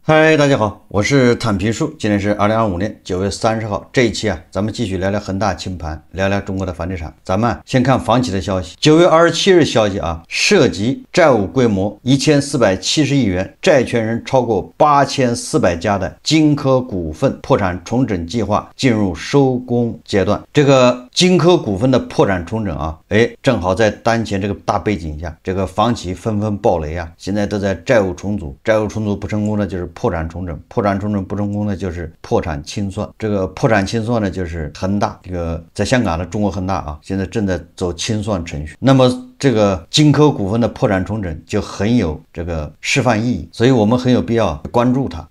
嗨，大家好，我是坦平树。今天是2025年9月30号。这一期咱们继续聊聊恒大清盘，聊聊中国的房地产。咱们先看房企的消息。9月27日消息涉及债务规模1470亿元，债权人超过8400家的金科股份破产重整计划进入收工阶段。这个金科股份的破产重整正好在当前这个大背景下，这个房企纷纷爆雷现在都在债务重组，债务重组不成功的就是破产重整，破产重整不成功的就是破产清算。这个破产清算呢，就是恒大这个在香港的中国恒大现在正在走清算程序。那么这个金科股份的破产重整就很有这个示范意义，所以我们很有必要关注它。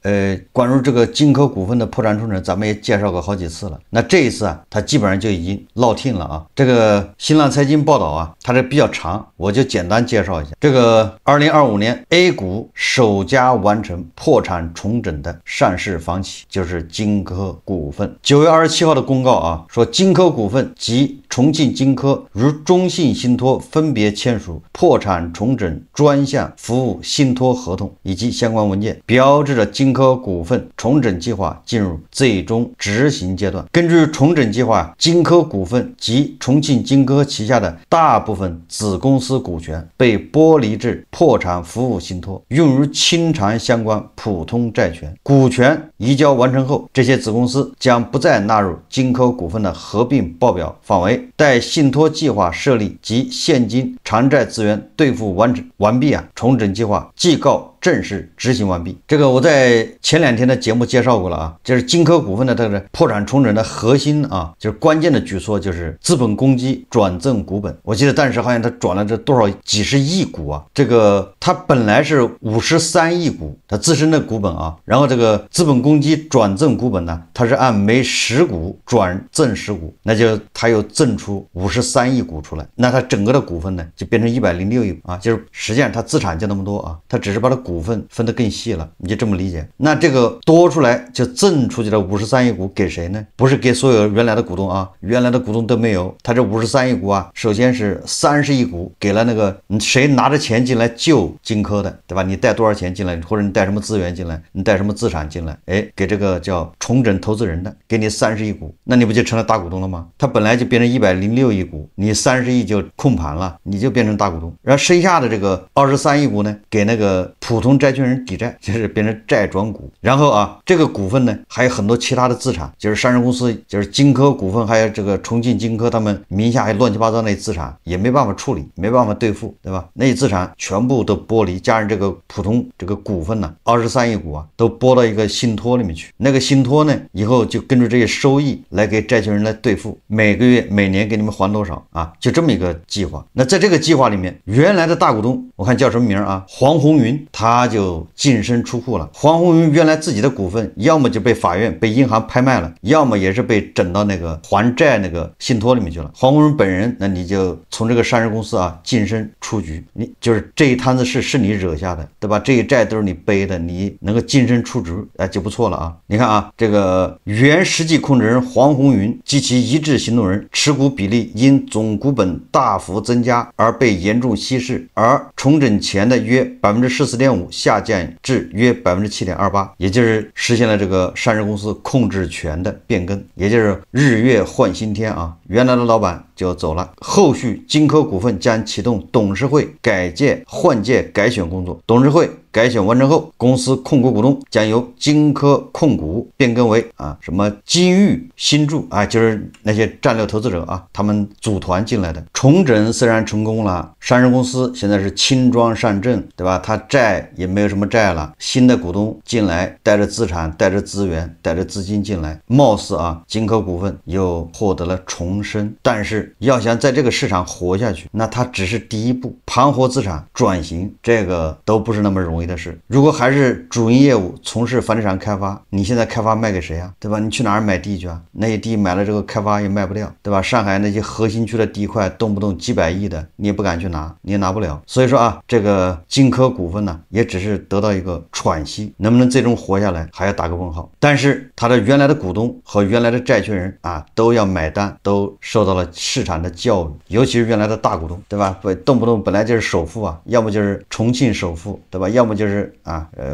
关注这个金科股份的破产重整，咱们也介绍过好几次了。那这一次它基本上就已经落定了这个新浪财经报道它这比较长，我就简单介绍一下。这个2025年 A 股首家完成破产重整的上市房企就是金科股份。9月27号的公告说金科股份及重庆金科如中信信托分别签署破产重整专项服务信托合同以及相关文件，标志着金科股份重整计划进入最终执行阶段。根据重整计划，金科股份及重庆金科旗下的大部分子公司股权被剥离至破产服务信托，用于清偿相关普通债权。股权移交完成后，这些子公司将不再纳入金科股份的合并报表范围。待信托计划设立及现金偿债资源兑付完毕重整计划即告正式执行完毕。这个我在前2天的节目介绍过了就是金科股份的这个破产重整的核心就是关键的举措就是资本公积转赠股本。我记得当时好像他转了这多少几十亿股这个他本来是53亿股他自身的股本然后这个资本公积转赠股本呢，它是按每10股转赠10股，那就他又赠出53亿股出来，那他整个的股份呢就变成106亿股就是实际上他资产就那么多他只是把它股份分得更细了，你就这么理解。那这个多出来就赠出去的53亿股给谁呢？不是给所有原来的股东原来的股东都没有，他这53亿股首先是30亿股给了那个谁拿着钱进来救金科的，对吧？你带多少钱进来，或者你带什么资源进来，你带什么资产进来，给这个叫重整投资人的，给你30亿股，那你不就成了大股东了吗？他本来就变成106亿股，你30亿就控盘了，你就变成大股东。然后剩下的这个23亿股呢，给那个普通债权人抵债，就是变成债转股。然后这个股份呢还有很多其他的资产，就是上市公司，就是金科股份还有这个重庆金科他们名下还乱七八糟那资产也没办法处理，没办法兑付，对吧？那些资产全部都剥离，加上这个普通这个股份呢23亿股都拨到一个信托里面去。那个信托呢以后就根据这些收益来给债权人来兑付，每个月每年给你们还多少就这么一个计划。那在这个计划里面，原来的大股东我看叫什么名黄宏云，他就净身出户了。黄宏云原来自己的股份要么就被法院被银行拍卖了，要么也是被整到那个还债那个信托里面去了。黄宏云本人那你就从这个上市公司净身出局，你就是这一摊子事是你惹下的，对吧？这一债都是你背的，你能够净身出局就不错了你看这个原实际控制人黄宏云及其一致行动人持股比例因总股本大幅增加而被严重稀释，而重整前的约 14.5% 下降至约 7.28%， 也就是实现了这个上市公司控制权的变更，也就是日月换新天原来的老板就走了。后续金科股份将启动董事会改届换届改选工作，董事会改选完成后，公司控股股东将由金科控股变更为什么金域新筑就是那些战略投资者他们组团进来的。重整虽然成功了，上市公司现在是轻装上阵，对吧？他债也没有什么债了，新的股东进来带着资产带着资源带着资金进来，貌似金科股份又获得了重生。但是要想在这个市场活下去，那它只是第一步，盘活资产转型这个都不是那么容易的事。如果还是主营业务从事房地产开发，你现在开发卖给谁对吧？你去哪儿买地去那些地买了这个开发也卖不掉，对吧？上海那些核心区的地块动不动几百亿的，你也不敢去拿，你也拿不了。所以说这个金科股份呢也只是得到一个喘息，能不能最终活下来还要打个问号。但是他的原来的股东和原来的债权人都要买单，都受到了市市场的教育，尤其是原来的大股东，对吧？动不动本来就是首富啊，要么就是重庆首富，对吧？要么就是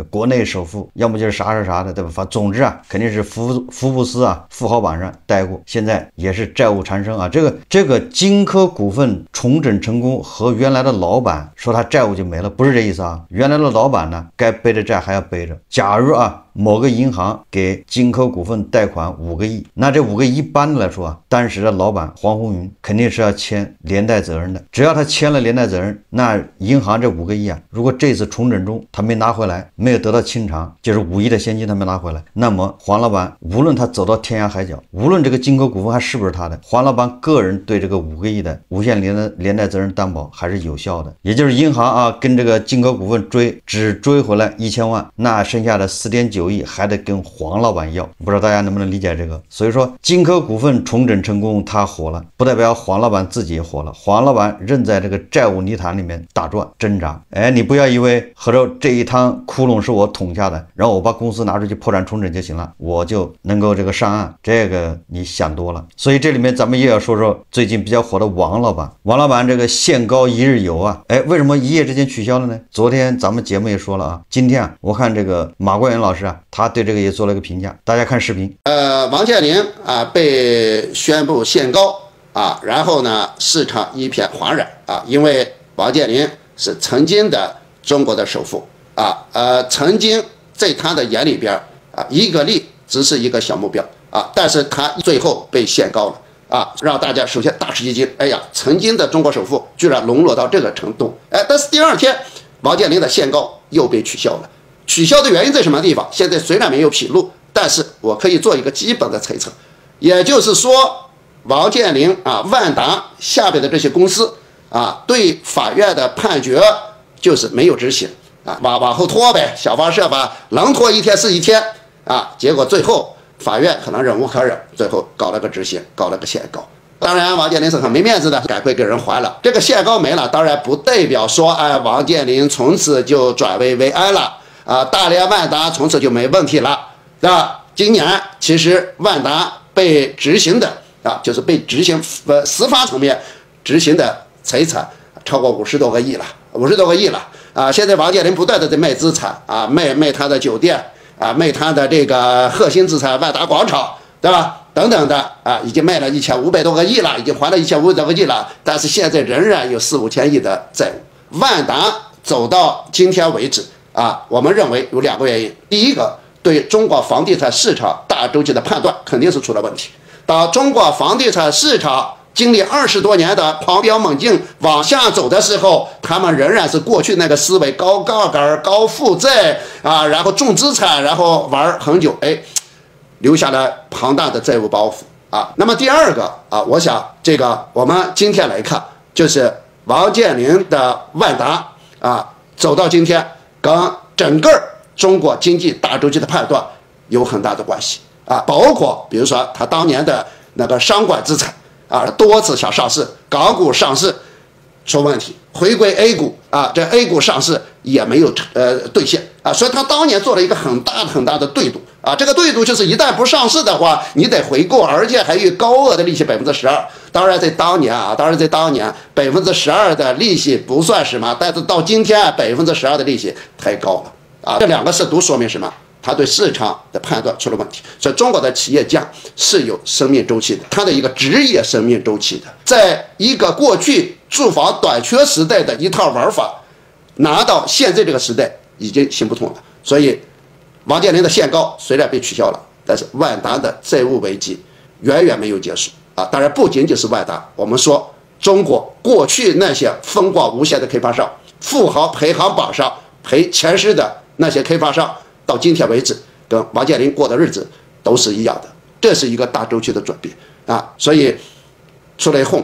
国内首富，要么就是啥的，对吧？总之啊，肯定是福布斯啊富豪榜上待过，现在也是债务缠身啊。这个金科股份重整成功和原来的老板说他债务就没了，不是这意思啊。原来的老板呢，该背的债还要背着。假如某个银行给金科股份贷款5个亿，那这5个亿一般的来说当时的老板黄宏云肯定是要签连带责任的。只要他签了连带责任，那银行这5个亿如果这次重整中他没拿回来，没有得到清偿，就是5亿的现金他没拿回来，那么黄老板无论他走到天涯海角，无论这个金科股份还是不是他的，黄老板个人对这个5个亿的无限连带责任担保还是有效的。也就是银行跟这个金科股份只追回来1000万，那剩下的4.9亿还得跟黄老板要，不知道大家能不能理解这个。所以说金科股份重整成功，他火了，不代表黄老板自己也火了，黄老板仍在这个债务泥潭里面打转挣扎。你不要以为合着这一趟窟窿是我捅下的，然后我把公司拿出去破产重整就行了，我就能够这个上岸，这个你想多了。所以这里面咱们也要说说最近比较火的王老板。王老板这个限高1日游为什么一夜之间取消了呢？昨天咱们节目也说了今天我看这个马国元老师他对这个也做了一个评价，大家看视频。王健林被宣布限高然后呢市场一片哗然因为王健林是曾经的中国的首富曾经在他的眼里边1个亿只是一个小目标但是他最后被限高了让大家首先大吃一惊，曾经的中国首富居然沦落到这个程度，但是第二天王健林的限高又被取消了。取消的原因在什么地方？现在虽然没有披露，但是我可以做一个基本的猜测，也就是说，王健林万达下边的这些公司对法院的判决就是没有执行往后拖呗，想方设法能拖一天是一天结果最后法院可能忍无可忍，最后搞了个执行，搞了个限高。当然王健林是很没面子的，赶快给人还了。这个限高没了，当然不代表说王健林从此就转危为安了大连万达从此就没问题了。今年其实万达被执行的就是被执行司法层面执行的财产超过50多个亿了现在王健林不断的在卖资产卖他的酒店卖他的这个核心资产万达广场，对吧？等等的已经卖了1500多个亿了，已经还了1500多个亿了，但是现在仍然有4、5千亿的债务。万达走到今天为止我们认为有2个原因。第一个，对中国房地产市场大周期的判断肯定是出了问题。当中国房地产市场经历20多年的狂飙猛进往下走的时候，他们仍然是过去那个思维，高杠杆、高负债然后重资产，然后玩很久，留下了庞大的债务包袱那么第二个我想这个我们今天来看，就是王健林的万达走到今天，跟整个中国经济大周期的判断有很大的关系包括比如说他当年的那个商管资产多次想上市，港股上市出问题，回归 A 股这 A 股上市也没有兑现所以他当年做了一个很大的对赌这个对赌就是一旦不上市的话，你得回购，而且还有高额的利息12%。当然在当年12%的利息不算什么，但是到今天12%的利息太高了这2个是都说明什么？他对市场的判断出了问题。所以中国的企业家是有生命周期的，他的一个职业生命周期的，在一个过去住房短缺时代的一套玩法，拿到现在这个时代已经行不通了。所以王健林的限高虽然被取消了，但是万达的债务危机远远没有结束当然不仅仅是万达，我们说中国过去那些风光无限的开发商，富豪排行榜上排前10的那些开发商，到今天为止跟王健林过的日子都是一样的，这是一个大周期的转变所以出来混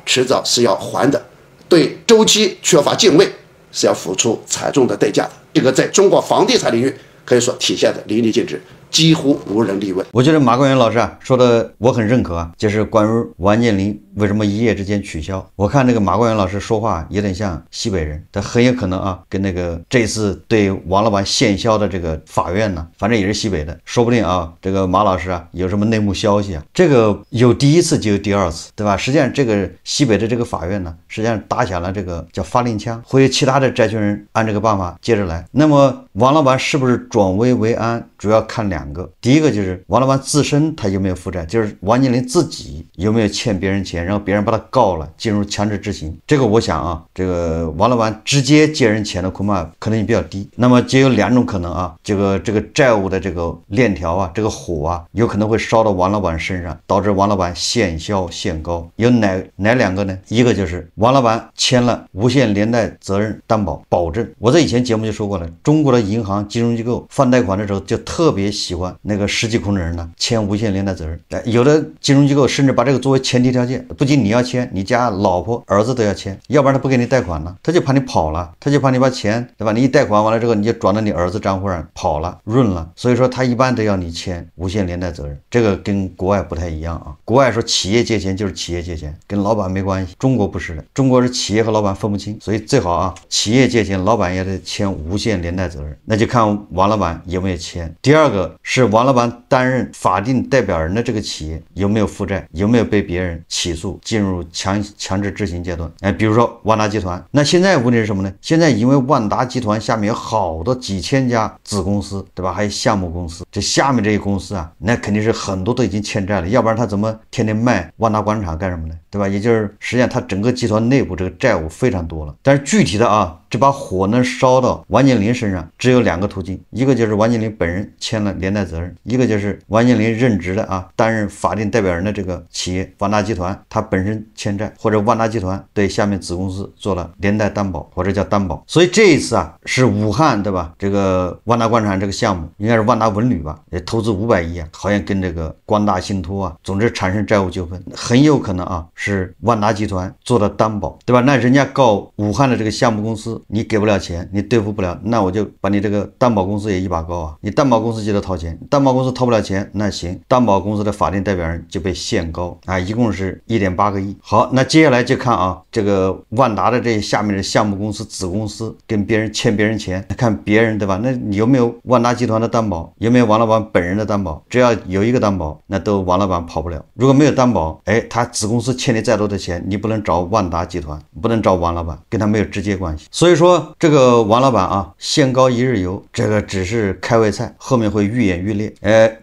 迟早是要还的，对周期缺乏敬畏是要付出惨重的代价的。这个在中国房地产领域可以说体现的淋漓尽致。几乎无人立问。我觉得马冠元老师啊说的我很认可啊，就是关于王健林为什么一夜之间取消。我看这个马冠元老师说话有点像西北人，他很有可能啊跟那个这次对王老板限销的这个法院呢，反正也是西北的，说不定啊这个马老师啊有什么内幕消息啊，这个有第一次就有第二次，对吧？实际上这个西北的这个法院呢，实际上打响了这个叫发令枪，会有其他的债权人按这个办法接着来。那么王老板是不是转危为安，主要看两个，第一个就是王老板自身他有没有负债，就是王健林自己有没有欠别人钱，然后别人把他告了，进入强制执行。这个我想啊，这个王老板直接借人钱的恐怕可能性比较低。那么就有两种可能啊，这个债务的这个链条啊，这个火啊，有可能会烧到王老板身上，导致王老板限销限高。有哪两个呢？一个就是王老板签了无限连带责任担保保证。我在以前节目就说过了，中国的银行金融机构放贷款的时候就特别喜欢那个实际控制人呢签无限连带责任。有的金融机构甚至把这个作为前提条件，不仅你要签，你家老婆儿子都要签，要不然他不给你贷款了，他就怕你跑了，他就怕你把钱，对吧？你一贷款完了之后，你就转到你儿子账户上跑了润了，所以说他一般都要你签无限连带责任。这个跟国外不太一样啊，国外说企业借钱就是企业借钱，跟老板没关系，中国不是的，中国是企业和老板分不清，所以最好啊，企业借钱老板也得签无限连带责任，那就看王老板有没有签。第二个是王老板担任法定代表人的这个企业有没有负债，有没有被别人起诉进入强制执行阶段。比如说万达集团，那现在问题是什么呢？现在因为万达集团下面有好多几千家子公司，对吧？还有项目公司，这下面这些公司啊，那肯定是很多都已经欠债了，要不然他怎么天天卖万达广场干什么呢？对吧？也就是实际上他整个集团内部这个债务非常多了。但是具体的啊，这把火能烧到王健林身上，只有两个途径，一个就是王健林本人签了连带责任，一个就是王健林任职的啊，担任法定代表人的这个企业万达集团，他本身欠债，或者万达集团对下面子公司做了连带担保或者叫担保。所以这一次啊，是武汉对吧？这个万达广场这个项目应该是万达文旅吧，也投资500亿啊，好像跟这个光大信托啊，总之产生债务纠纷，很有可能啊是万达集团做的担保，对吧？那人家告武汉的这个项目公司，你给不了钱，你对付不了，那我就把你这个担保公司也一把告啊，你担保公司就得掏钱，担保公司掏不了钱，那行，担保公司的法定代表人就被限高啊，一共是1.8个亿。好，那接下来就看啊，这个万达的这下面的项目公司子公司跟别人欠别人钱，看别人对吧？那有没有万达集团的担保，有没有王老板本人的担保？只要有一个担保，那都王老板跑不了。如果没有担保，他子公司欠你再多的钱，你不能找万达集团，不能找王老板，跟他没有直接关系。所以说这个王老板啊，限高一日游，这个只是开胃菜，后面会愈演愈烈。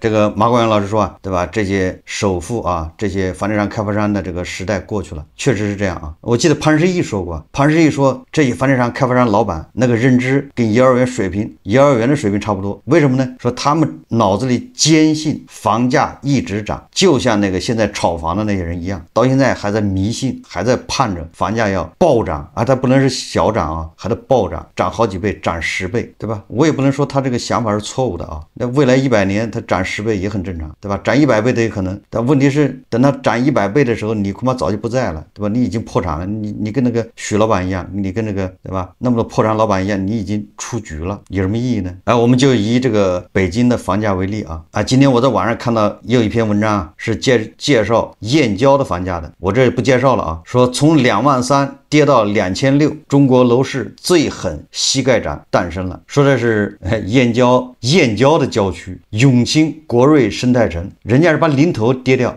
这个马冠元老师说啊，对吧？这些首富啊，这些房地产开发商的这个时代过去了，确实是这样啊。我记得潘石屹说过，潘石屹说这些房地产开发商老板那个认知跟幼儿园的水平差不多。为什么呢？说他们脑子里坚信房价一直涨，就像那个现在炒房的那些人一样，到现在还在迷信，还在盼着房价要暴涨啊，它不能是小涨啊，还得暴涨，涨好几倍，涨10倍，对吧？我也不能说他这个想法是错误的啊，那未来100年它涨10倍也很正常，对吧？涨100倍都有可能，但问题是等它涨100倍的时候，你恐怕早就不在了，对吧？你已经破产了，你跟那个许老板一样，你跟那个对吧？那么多破产老板一样，你已经出局了，有什么意义呢？我们就以这个北京的房价为例啊，今天我在网上看到也有一篇文章啊，是介绍燕郊的房价的，我这不介绍了啊，说从23000跌到2600，中国楼市最狠膝盖斩诞生了。说的是燕郊的郊区，永清国瑞生态城，人家是把零头跌掉，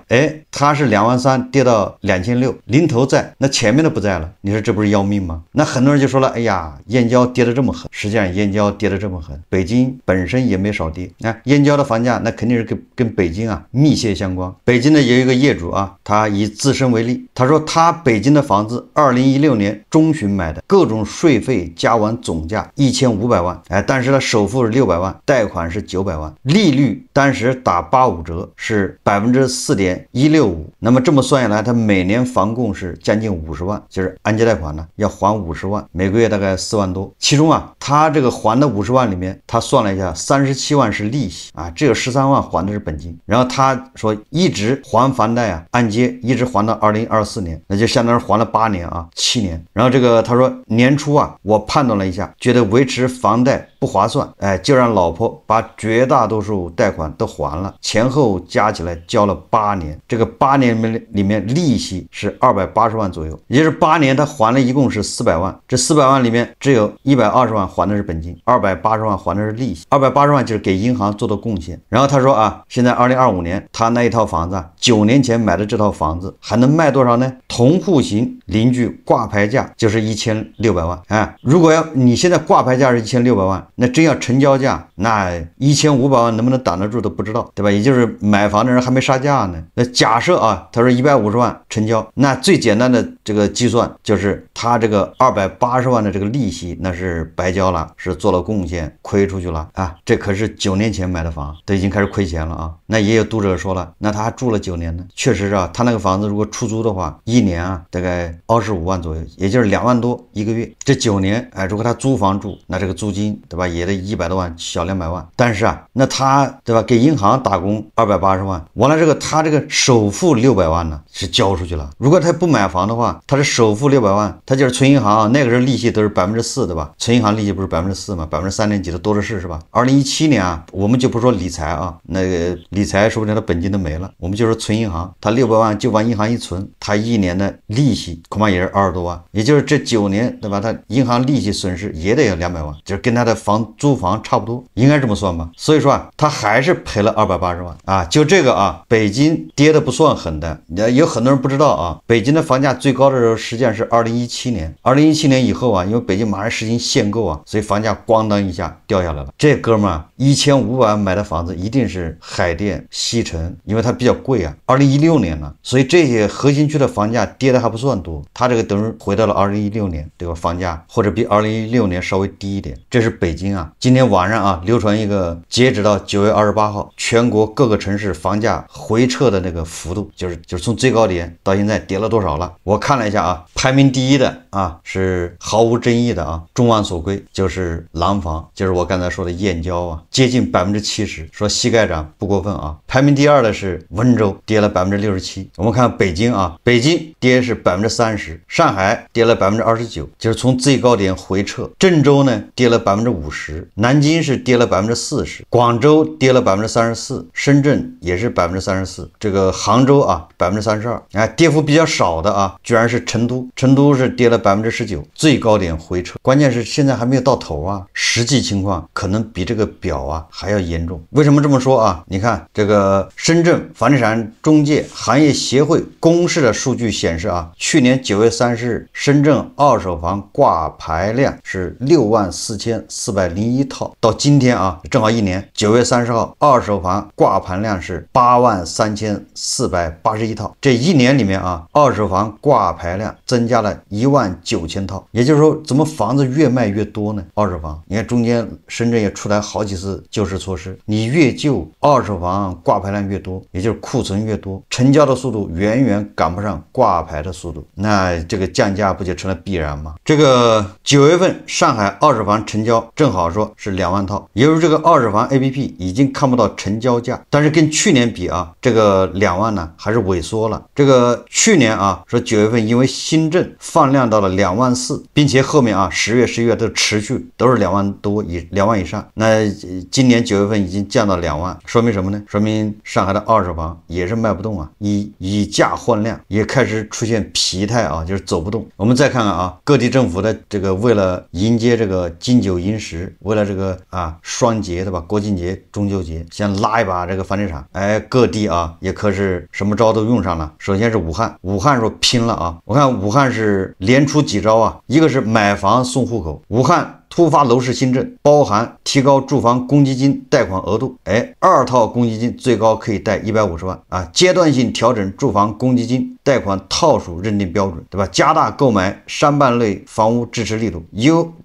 它是23000跌到2600，零头在，那前面的不在了，你说这不是要命吗？那很多人就说了，哎呀，燕郊跌得这么狠，实际上燕郊跌得这么狠，北京本身也没少跌。燕郊的房价那肯定是跟北京啊密切相关。北京的有一个业主啊，他以自身为例，他说他北京的房子2016年中旬买的，各种税费加完总价1500万，但是他首付是600万，贷款是900万，利率当时打85折是4.165%，那么这么算下来，他每年房供是将近50万，就是按揭贷款呢要还50万，每个月大概4万多，其中啊他这个还的50万里面，他算了一下37万是利息啊，只有13万还的是本金，然后他说一直还房贷啊，按揭一直还到2024年，那就相当于还了8年啊， 7年。然后这个他说年初啊，我判断了一下，觉得维持房贷不划算，就让老婆把绝大多数贷款都还了，前后加起来交了8年，这个8年里面利息是280万左右，也就是8年他还了一共是400万，这400万里面只有120万还的是本金，280万还的是利息，280万就是给银行做的贡献。然后他说啊，现在2025年他那一套房子9年前买的这套房子还能卖多少呢？同户型邻居挂牌价就是1600万，如果要你现在挂牌价是1600万，那真要成交价，那1500万能不能挡得住都不知道，对吧？也就是买房的人还没杀价呢。那假设啊，他说150万成交，那最简单的这个计算就是他这个280万的这个利息那是白交了，是做了贡献，亏出去了啊！这可是9年前买的房，都已经开始亏钱了啊！那也有读者说了，那他还住了9年呢。确实啊，他那个房子如果出租的话，一年啊大概25万左右，也就是2万多一个月。这9年，如果他租房住，那这个租金对吧，也得100多万，小200万。但是啊，那他对吧，给银行打工280万，完了这个他这个首付600万呢是交出去了。如果他不买房的话，他的首付600万，他就是存银行那个时候利息都是4%对吧？存银行利息不是4%吗？3点几的多的是吧？2017年啊，我们就不说理财啊，那个理财说不定他本金都没了，我们就说存银行，他600万就往银行一存，他一年的利息恐怕也是20多万，也就是这9年对吧？他银行利息损失也得有200万，就是跟他的租房差不多，应该这么算吧？所以说啊，他还是赔了280万啊！就这个啊，北京跌的不算狠的，有很多人不知道啊，北京的房价最高的时候实际上是2017年，2017年以后啊，因为北京马上实行限购啊，所以房价咣当一下掉下来了。这哥们儿1500万买的房子一定是海淀、西城，因为它比较贵啊。2016年了，所以这些核心区的房价跌的还不算多，它这个等于回到了2016年，对吧？房价或者比2016年稍微低一点。这是北京啊，今天晚上啊流传一个截止到9月28号，全国各个城市房价回撤的那个幅度，就是从最高点到现在跌了多少了？我看了一下啊，排名第一的啊是毫无争议的啊，众望所归，就是廊坊，就是我刚才说的燕郊啊，接近70%，说膝盖涨不过分啊。排名第二的是温州，跌了67%。我们看北京啊，北京跌是30%，上海跌了29%，就是从最高点回撤。郑州呢跌了50%，南京是跌了40%，广州跌了34%，深圳也是34%，这个杭州啊32%，跌幅比较少的啊，居然是成都，成都是跌了19%，最高点回撤。关键是现在还没有到头啊，实际情况可能比这个表啊还要严重。为什么这么说啊？你看这个深圳房地产中介行业协会公示的数据显示啊，去年9月30日，深圳二手房挂牌量是64401套，到今天啊，正好一年，9月30号，二手房挂牌量是83481套。这一年里面啊，二手房挂牌量增加了19000套。也就是说，怎么房子越卖越多呢？二手房，你看中间深圳也出来好几次救市措施，你越救，二手房挂牌量越多，也就是库存越多，成交的速度远远赶不上挂牌的速度，那这个降价不就成了必然吗？这个9月份上海二手房成交正好说是2万套，也就是这个二手房 APP 已经看不到成交价，但是跟去年比啊，这个2万呢还是萎缩了。这个去年啊说9月份因为新政放量到了2万4，并且后面啊10月、11月都持续都是2万多2万以上，那今年9月份已经降到2万，说明什么呢？说明上海的二手房也是卖不动啊，以价换量，也开始出现疲态啊，就是走不动。我们再看看啊，各地政府的这个为了迎接这个金九银十，为了这个双节对吧？国庆节、中秋节，先拉一把这个房地产，各地啊也可是什么招都用上了。首先是武汉说拼了啊，我看武汉是连出几招啊，一个是买房送户口，武汉突发楼市新政，包含提高住房公积金贷款额度，2套公积金最高可以贷150万啊，阶段性调整住房公积金贷款套数认定标准，对吧？加大购买商办类房屋支持力度，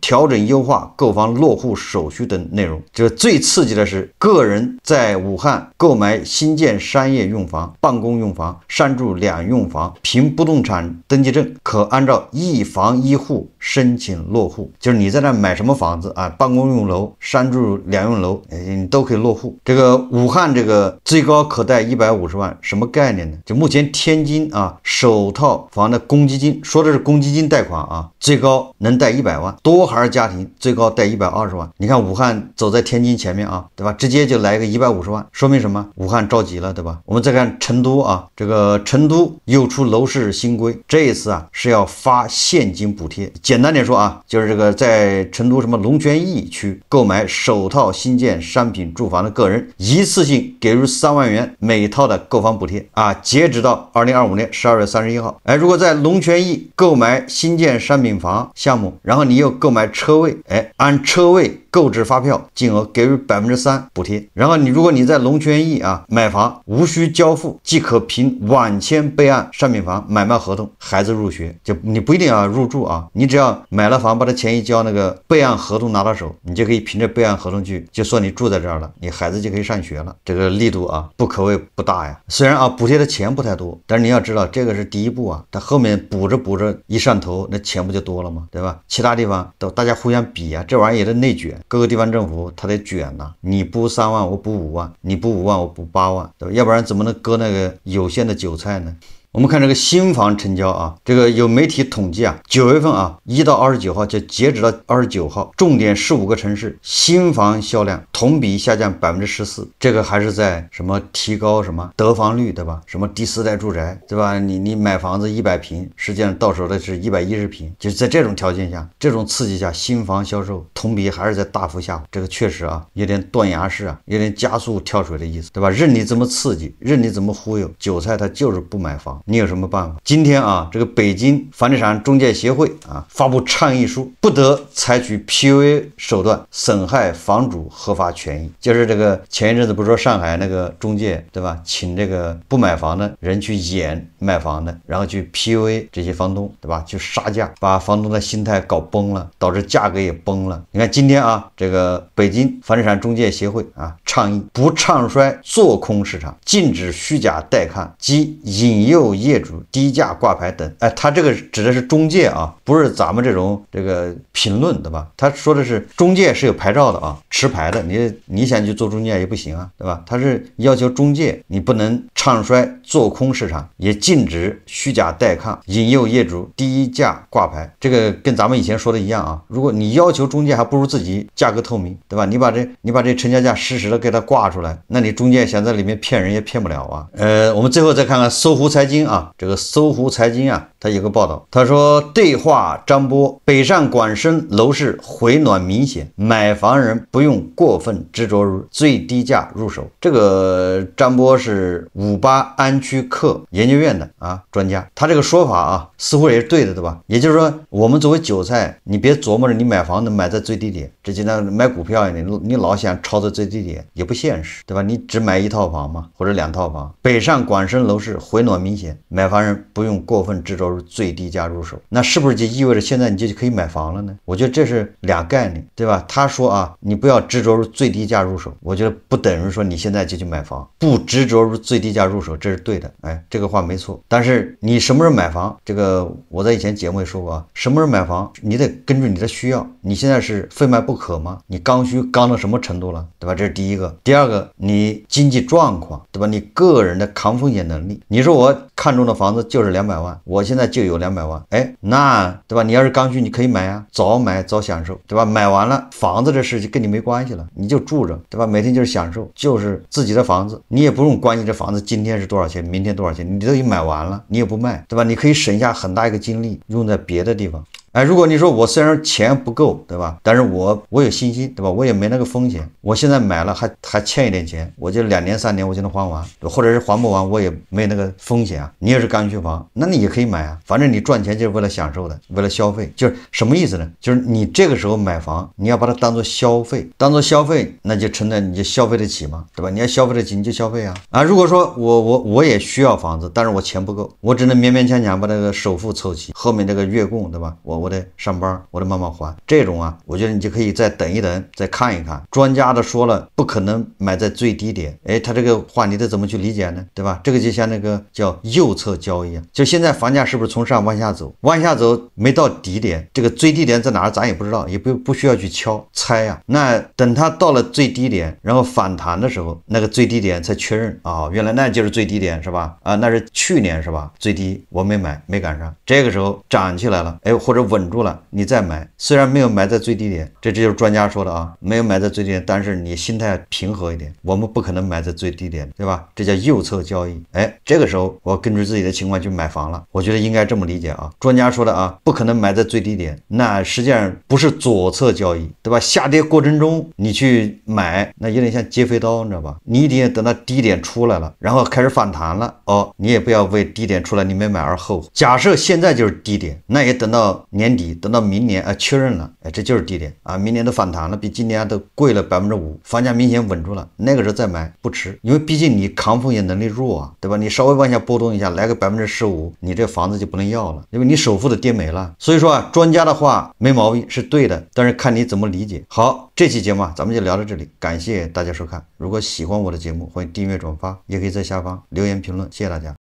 调整优化购房落户手续等内容。这个最刺激的是，个人在武汉购买新建商业用房、办公用房、商住两用房，凭不动产登记证可按照一房一户申请落户，就是你在那买什么房子啊，办公用楼、商住两用楼，你都可以落户。这个武汉这个最高可贷150万，什么概念呢？就目前天津啊首套房的公积金，说的是公积金贷款啊，最高能贷100万，多孩家庭最高贷120万。你看武汉走在天津前面啊，对吧？直接就来一个150万，说明什么？武汉着急了，对吧？我们再看成都啊，这个成都又出楼市新规，这一次啊是要发现金补贴。简单点说啊，就是这个在成都什么龙泉驿区购买首套新建商品住房的个人，一次性给入3万元每套的购房补贴啊，截止到2025年12月31号。如果在龙泉驿购买新建商品房项目，然后你又购买车位，按车位购置发票，金额给予3%补贴。然后如果你在龙泉驿啊买房，无需交付，即可凭晚签备案商品房买卖合同，孩子入学。就你不一定要入住啊，你只要买了房，把它钱一交，那个备案合同拿到手，你就可以凭着备案合同去，就说你住在这儿了，你孩子就可以上学了。这个力度啊不可谓不大呀。虽然啊补贴的钱不太多，但是你要知道这个是第一步啊，它后面补着一上头，那钱不就多了吗？对吧？其他地方都大家互相比啊，这玩意儿也得内卷，各个地方政府它得卷呐，你补3万我补5万，你补5万我补8万，对吧？要不然怎么能割那个有限的韭菜呢？我们看这个新房成交啊，这个有媒体统计啊，9月份啊1到29号就截止到29号，重点15个城市新房销量同比下降14%，这个还是在什么提高什么得房率，对吧？什么第4代住宅，对吧？你买房子100平，实际上到手的是110平，就是在这种条件下，这种刺激下，新房销售同比还是在大幅下滑，这个确实啊有点断崖式啊，有点加速跳水的意思，对吧？任你怎么刺激，任你怎么忽悠，韭菜他就是不买房。你有什么办法？今天啊，这个北京房地产中介协会啊发布倡议书，不得采取 PUA 手段损害房主合法权益。就是这个前一阵子不是说上海那个中介，对吧？请这个不买房的人去演卖房的，然后去 PUA 这些房东，对吧？去杀价，把房东的心态搞崩了，导致价格也崩了。你看今天啊，这个北京房地产中介协会啊倡议不唱衰做空市场，禁止虚假带看及引诱业主低价挂牌等。他这个指的是中介啊，不是咱们这种这个评论，对吧？他说的是中介是有牌照的啊，持牌的，你想去做中介也不行啊，对吧？他是要求中介你不能唱衰做空市场，也禁止虚假带看引诱业主低价挂牌。这个跟咱们以前说的一样啊，如果你要求中介，还不如自己价格透明，对吧？你把这成交价实时的给他挂出来，那你中介想在里面骗人也骗不了啊。我们最后再看看搜狐财经啊，这个搜狐财经啊，它有个报道，他说对话张波，北上广深楼市回暖明显，买房人不用过分执着于最低价入手。这个张波是58安区克研究院的啊专家，他这个说法啊似乎也是对的，对吧？也就是说，我们作为韭菜，你别琢磨着你买房能买在最低点，这就像买股票你老想抄在最低点也不现实，对吧？你只买1套房嘛，或者2套房。北上广深楼市回暖明显，买房人不用过分执着于最低价入手。那是不是就意味着现在你就可以买房了呢？我觉得这是俩概念，对吧？他说啊，你不要执着于最低价入手，我觉得不等于说你现在就去买房，不执着于最低价入手，这是对的，这个话没错。但是你什么时候买房，这个我在以前节目也说过啊，什么时候买房你得根据你的需要，你现在是非买不可吗？你刚需刚到什么程度了，对吧？这是第一个。第二个，你经济状况，对吧？你个人的抗风险能力，你说我看中的房子就是200万，我现在就有200万，那对吧？你要是刚需你可以买啊，早买早享受，对吧？买完了房子这事就跟你没关系了，你就住着，对吧？每天就是享受，就是自己的房子，你也不用关心这房子今天是多少钱，明天多少钱，你都已经买完了，你也不卖，对吧？你可以省下很大一个精力用在别的地方。如果你说我虽然钱不够，对吧？但是我有信心，对吧？我也没那个风险，我现在买了还欠一点钱，我就2年3年我就能还完，或者是还不完我也没那个风险啊。你也是刚需房，那你也可以买啊，反正你赚钱就是为了享受的，为了消费。就是什么意思呢？就是你这个时候买房，你要把它当做消费，那就承担你就消费得起嘛，对吧？你要消费得起你就消费啊。如果说我也需要房子，但是我钱不够，我只能勉勉强强把那个首付凑齐，后面这个月供，对吧？我我得上班，我得慢慢还。这种啊，我觉得你就可以再等一等，再看一看。专家的说了，不可能买在最低点。哎，他这个话你得怎么去理解呢？对吧？这个就像那个叫右侧交易啊，就现在房价是不是从上往下走？往下走没到底点，这个最低点在哪儿咱也不知道，也不需要去猜啊。那等它到了最低点，然后反弹的时候，那个最低点才确认啊，原来那就是最低点是吧？啊，那是去年是吧？最低我没买，没赶上，这个时候涨起来了，哎，或者稳住了，你再买，虽然没有买在最低点，这就是专家说的啊，没有买在最低点，但是你心态平和一点，我们不可能买在最低点，对吧？这叫右侧交易。哎，这个时候我根据自己的情况去买房了，我觉得应该这么理解啊。专家说的啊，不可能买在最低点，那实际上不是左侧交易，对吧？下跌过程中你去买，那有点像接飞刀，你知道吧？你一定等到低点出来了，然后开始反弹了哦，你也不要为低点出来你没买而后悔。假设现在就是低点，那也等到年底，等到明年确认了，哎，这就是低点啊，明年都反弹了，比今年都贵了5%，房价明显稳住了，那个时候再买不迟，因为毕竟你抗风险能力弱啊，对吧？你稍微往下波动一下，来个15%，你这房子就不能要了，因为你首付都跌没了。所以说啊，专家的话没毛病，是对的，但是看你怎么理解。好，这期节目咱们就聊到这里，感谢大家收看。如果喜欢我的节目，欢迎订阅转发，也可以在下方留言评论，谢谢大家。